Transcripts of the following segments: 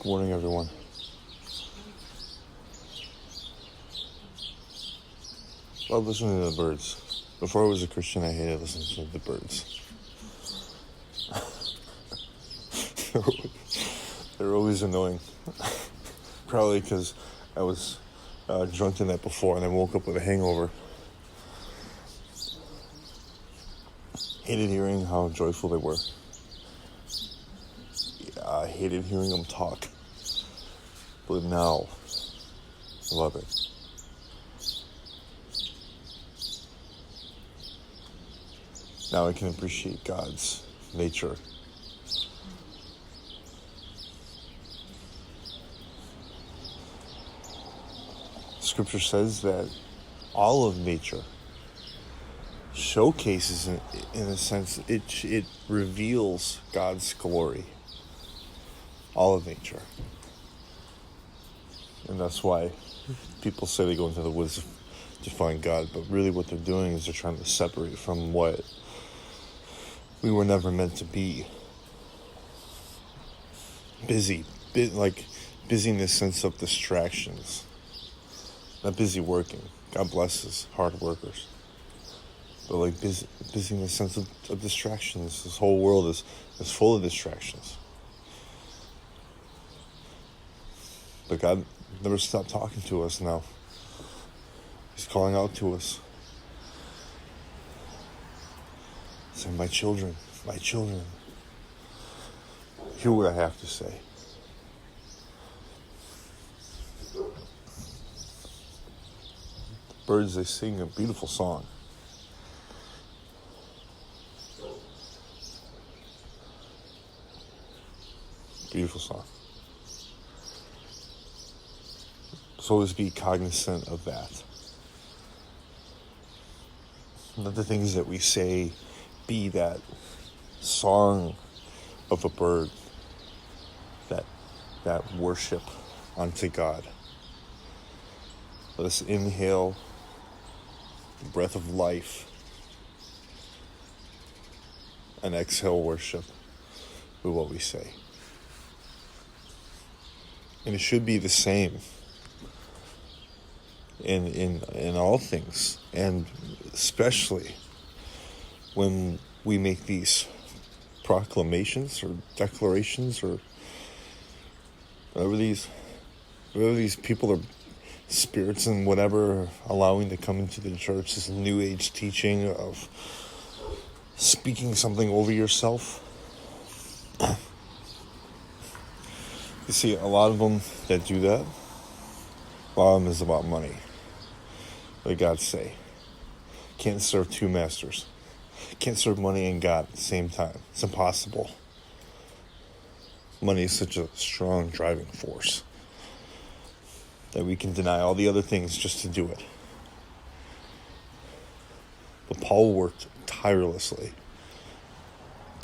Good morning, everyone. Love listening to the birds. Before I was a Christian, I hated listening to the birds. They're always annoying. Probably because I was drunk the night before and I woke up with a hangover. Hated hearing how joyful they were. I hated hearing them talk. But now, I love it. Now I can appreciate God's nature. Scripture says that all of nature showcases, in a sense, it reveals God's glory. All of nature. And that's why people say they go into the woods to find God, but really what they're doing is they're trying to separate from what we were never meant to be. Busy in the sense of distractions. Not busy working. God blesses hard workers. But busy in the sense of distractions. This whole world is full of distractions. But God never stopped talking to us now. He's calling out to us. Saying, my children, hear what I have to say. Birds, they sing a beautiful song. Beautiful song. So always be cognizant of that. Let the things that we say be that song of a bird, that worship unto God. Let us inhale the breath of life and exhale worship with what we say. And it should be the same in all things, and especially when we make these proclamations or declarations or whatever these people are, spirits and whatever, are allowing to come into the church, this new age teaching of speaking something over yourself. You see, a lot of them that do that, a lot of them is about money. What did God say? Can't serve two masters. Can't serve money and God at the same time. It's impossible. Money is such a strong driving force that we can deny all the other things just to do it. But Paul worked tirelessly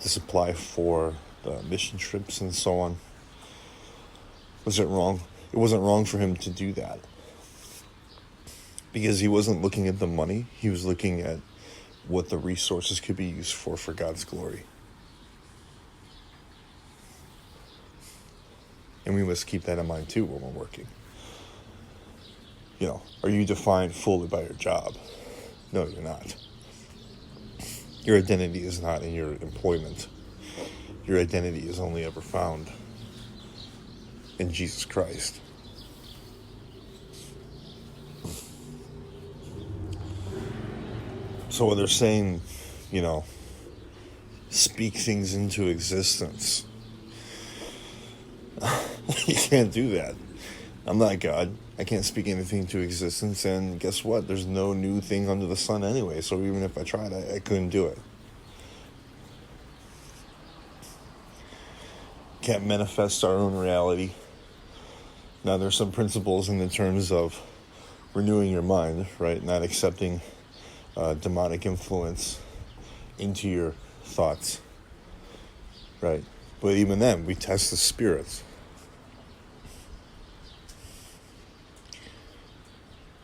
to supply for the mission trips and so on. Was it wrong? It wasn't wrong for him to do that. Because he wasn't looking at the money, he was looking at what the resources could be used for God's glory. And we must keep that in mind too when we're working. Are you defined fully by your job? No, you're not. Your identity is not in your employment. Your identity is only ever found in Jesus Christ. So when they're saying, speak things into existence, you can't do that. I'm not God. I can't speak anything into existence, and guess what? There's no new thing under the sun anyway, so even if I tried, I couldn't do it. Can't manifest our own reality. Now, there's some principles in the terms of renewing your mind, right? Not accepting demonic influence into your thoughts, right? But even then, we test the spirits.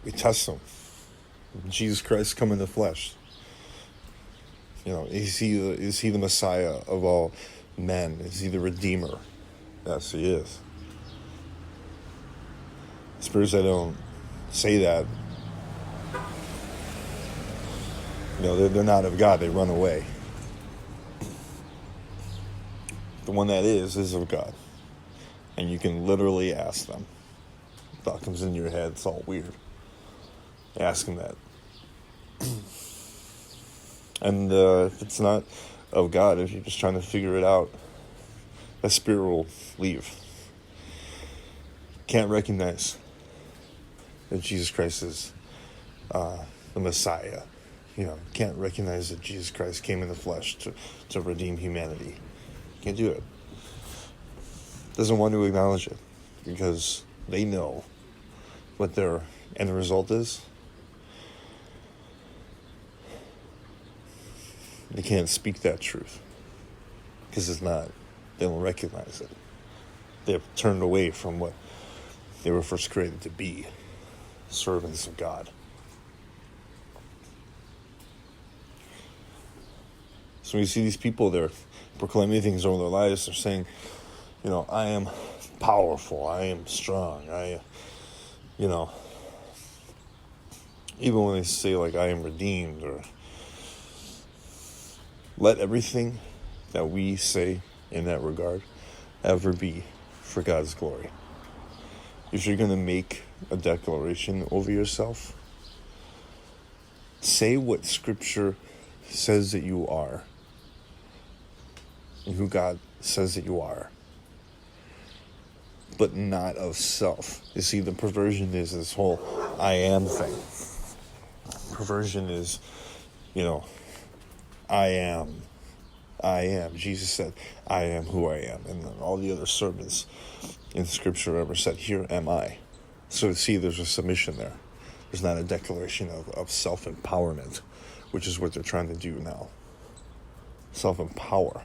We test them. Jesus Christ come in the flesh. Is he the Messiah of all men? Is he the Redeemer? Yes, he is. Spirits that don't say that, they're not of God. They run away. The one that is of God. And you can literally ask them. Thought comes in your head, it's all weird. Ask them that. And if it's not of God, if you're just trying to figure it out, that spirit will leave. Can't recognize that Jesus Christ is the Messiah. Can't recognize that Jesus Christ came in the flesh to redeem humanity. Can't do it. Doesn't want to acknowledge it because they know what their end result is. They can't speak that truth because it's not. They don't recognize it. They've turned away from what they were first created to be, servants of God. So when you see these people, they're proclaiming things over their lives. They're saying, I am powerful. I am strong. Even when they say, I am redeemed, or let everything that we say in that regard ever be for God's glory. If you're going to make a declaration over yourself, say what Scripture says that you are and who God says that you are, but not of self. You see, the perversion is this whole I am thing. Perversion is, I am. Jesus said, I am who I am. And all the other servants in Scripture ever said, here am I. So see, there's a submission there. There's not a declaration of self-empowerment, which is what they're trying to do now. Self-empower.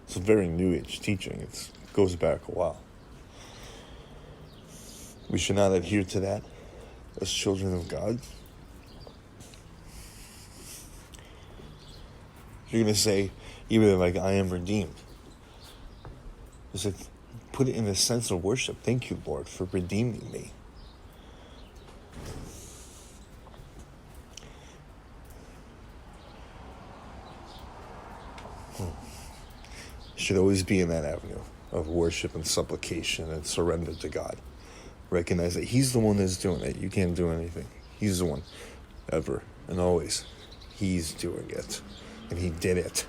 It's a very New Age teaching. It goes back a while. We should not adhere to that as children of God. You're going to say, even I am redeemed. It's put it in a sense of worship. Thank you, Lord, for redeeming me. Should always be in that avenue of worship and supplication and surrender to God. Recognize that He's the one that's doing it. You can't do anything. He's the one, ever and always. He's doing it. And He did it.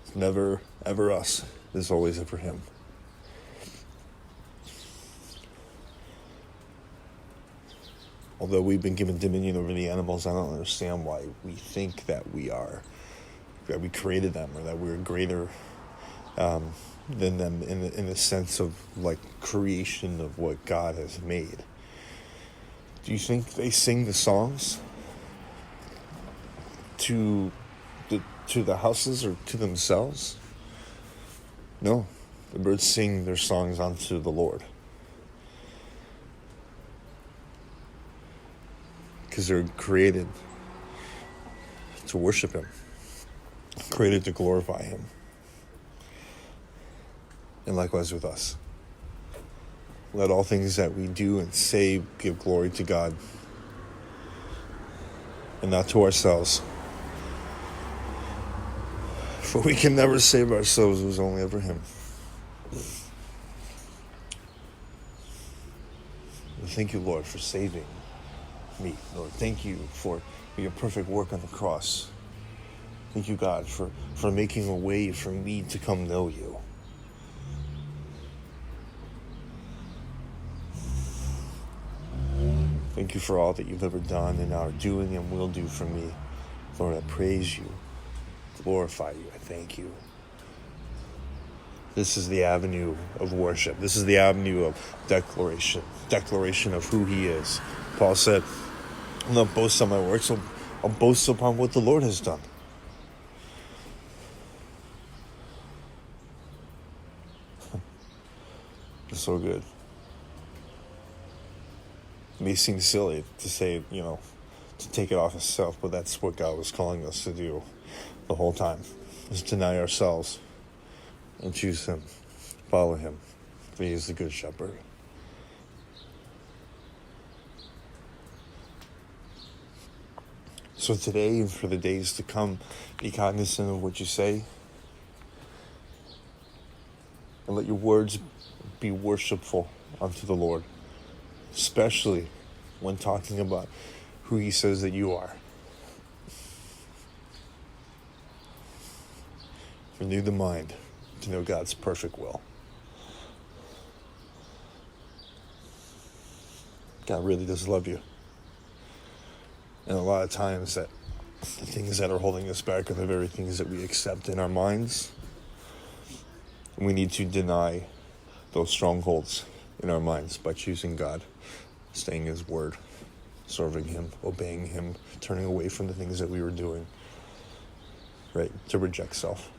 It's never, ever us. It's always ever Him. Although we've been given dominion over the animals, I don't understand why we think that we created them, or that we're greater than them in the sense of creation of what God has made. Do you think they sing the songs to the houses or to themselves? No, the birds sing their songs unto the Lord, because they're created to worship Him, created to glorify Him. And likewise with us. Let all things that we do and say give glory to God and not to ourselves. For we can never save ourselves. It was only ever Him. Thank you, Lord, for saving me. Lord, thank you for your perfect work on the cross. Thank you, God, for making a way for me to come know you. Thank you for all that you've ever done and are doing and will do for me. Lord, I praise you, glorify you, I thank you. This is the avenue of worship. This is the avenue of declaration of who He is. Paul said, I'll not boast on my works, I'll boast upon what the Lord has done. It's so good. It may seem silly to say, to take it off of self, but that's what God was calling us to do the whole time, is deny ourselves and choose Him, follow Him, for He is the good shepherd. So today and for the days to come, be cognizant of what you say. And let your words be worshipful unto the Lord, especially when talking about who he says that you are. Renew the mind to know God's perfect will. God really does love you. And a lot of times that the things that are holding us back are the very things that we accept in our minds. We need to deny those strongholds in our minds by choosing God, staying his word, serving him, obeying him, turning away from the things that we were doing, right? To reject self.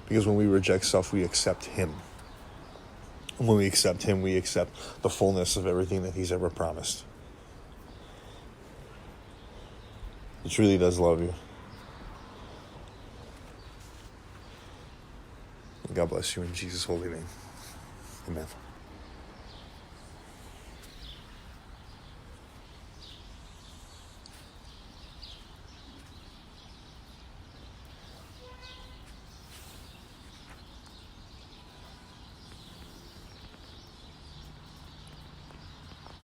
Because when we reject self, we accept him. And when we accept him, we accept the fullness of everything that he's ever promised. He truly does love you. And God bless you in Jesus' holy name. Amen.